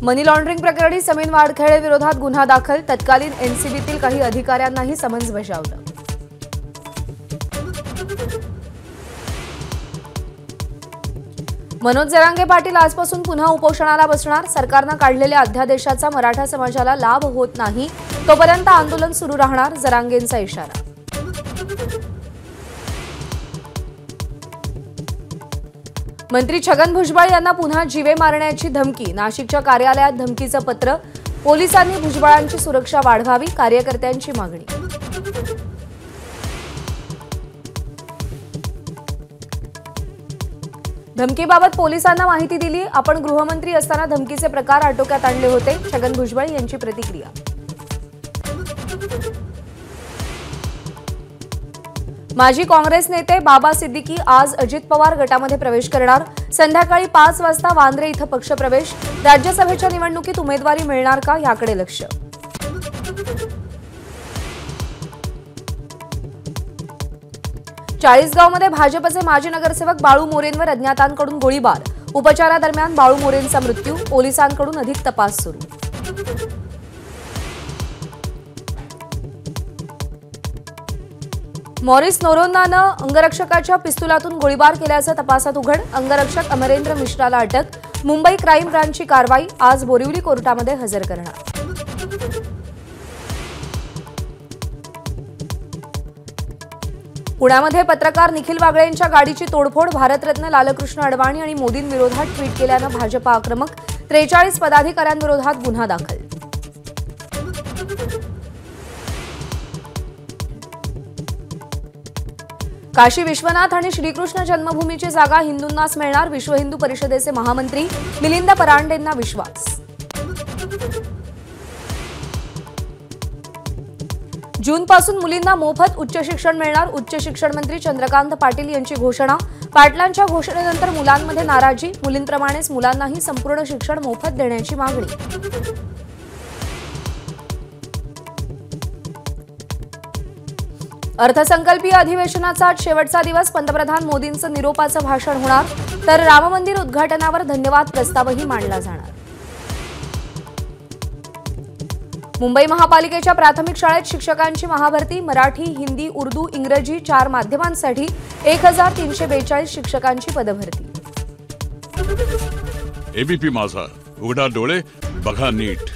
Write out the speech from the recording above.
मनी laundering प्रकरणी समीन वाडखेडे विरोधात गुन्हा दाखल, तत्कालीन एनसीबीतील काही अधिकाऱ्यांनाही समन्स बजावलं। मनोज जरांगे पाटील आजपासून पुन्हा उपोषणाला बसणार। सरकारने काढलेल्या अध्यादेशाचा मराठा समाजाला लाभ होत नाही तोपर्यंत आंदोलन सुरू राहणार, जरांगेंचा इशारा। मंत्री छगन भुजबळ यांना पुन्हा जीवे मारण्याची धमकी, नाशिकच्या कार्यालयात धमकीचं पत्र। पोलिसांनी भुजबळांची सुरक्षा वाढवावी, कार्यकर्त्यांची मागणी। धमकीबाबत पोलिसांना माहिती दिली, आपण गृहमंत्री असताना धमकीचे प्रकार आटोक्यात आणले होते, छगन भुजबळ यांची प्रतिक्रिया। माजी काँग्रेस नेते बाबा सिद्दीकी आज अजित पवार गटामध्ये प्रवेश करणार। संध्याकाळी 5 वाजता वांद्रे इथं पक्षप्रवेश। राज्यसभेच्या निवडणुकीत उमेदवारी मिळणार का याकडे लक्ष। चाळीसगावमध्ये भाजपचे माजी नगरसेवक बाळू मोरेंवर अज्ञातांकडून गोळीबार, उपचारादरम्यान बाळू मोरेंचा मृत्यू, पोलिसांकडून अधिक तपास सुरू। मॉरिस नोरोन्नानं अंगरक्षकाच्या पिस्तुलातून गोळीबार केल्याचं तपासात उघड, अंगरक्षक अमरेंद्र मिश्राला अटक। मुंबई क्राईम ब्रांचची कारवाई, आज बोरिवली कोर्टामध्ये हजर करणार। पुण्यामध्ये पत्रकार निखिल वागळेंच्या गाडीची तोडफोड, भारतरत्न लालकृष्ण अडवाणी आणि मोदींविरोधात ट्विट केल्यानं भाजपा आक्रमक, 43 पदाधिकाऱ्यांविरोधात गुन्हा दाखल। काशी विश्वनाथ आणि श्रीकृष्ण जन्मभूमीची जागा हिंदूंनाच मिळणार, विश्व हिंदू परिषदेचे महामंत्री मिलिंद परांडेंना विश्वास। जूनपासून मुलींना मोफत उच्च शिक्षण मिळणार, उच्च शिक्षण मंत्री चंद्रकांत पाटील यांची घोषणा। पाटलांच्या घोषणेनंतर मुलांमध्ये नाराजी, मुलींप्रमाणेच मुलांनाही संपूर्ण शिक्षण मोफत देण्याची मागणी। अर्थसंकल्पीय अधिवेशनाचा आज शेवटचा दिवस, पंतप्रधान मोदींचं निरोपाचं भाषण होणार, तर राम मंदिर उद्घाटनावर धन्यवाद प्रस्तावही मांडला जाणार। मुंबई महापालिकेच्या प्राथमिक शाळेत शिक्षकांची महाभरती, मराठी, हिंदी, उर्दू, इंग्रजी 4 माध्यमांसाठी 1342 शिक्षकांची पदभरती। एबीपी माझा, उघडा डोळे बघा नीट।